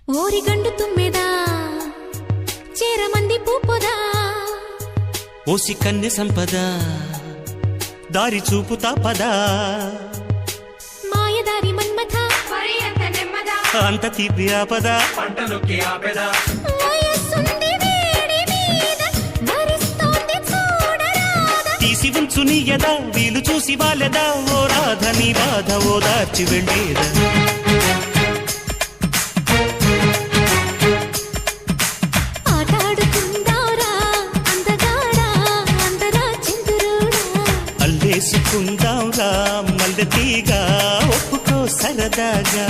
ఓరిగండు తుమ్మెదా చేరమంది పూపొదా ఓసి కన్నె సంపద దారి చూపుతా పదా మాయదారి మన్మథ అంత తీపి ఆపద పంటలొక్కి ఆపెదా వయస్సుంది వేడి మీద భరిస్తోంది చూడరాదా తీసి ఉంచు నీ యదా వీలు చూసి వాలెదా ఓ రాధ నీ బాధ ఓదార్చి వెళ్ళేదా ఆటాడుకుందాంరా అందగాడా అందరా చిందురుడా అల్లేసుకుందాంరా మల్లె తీగా ఒప్పుకో సరదాగా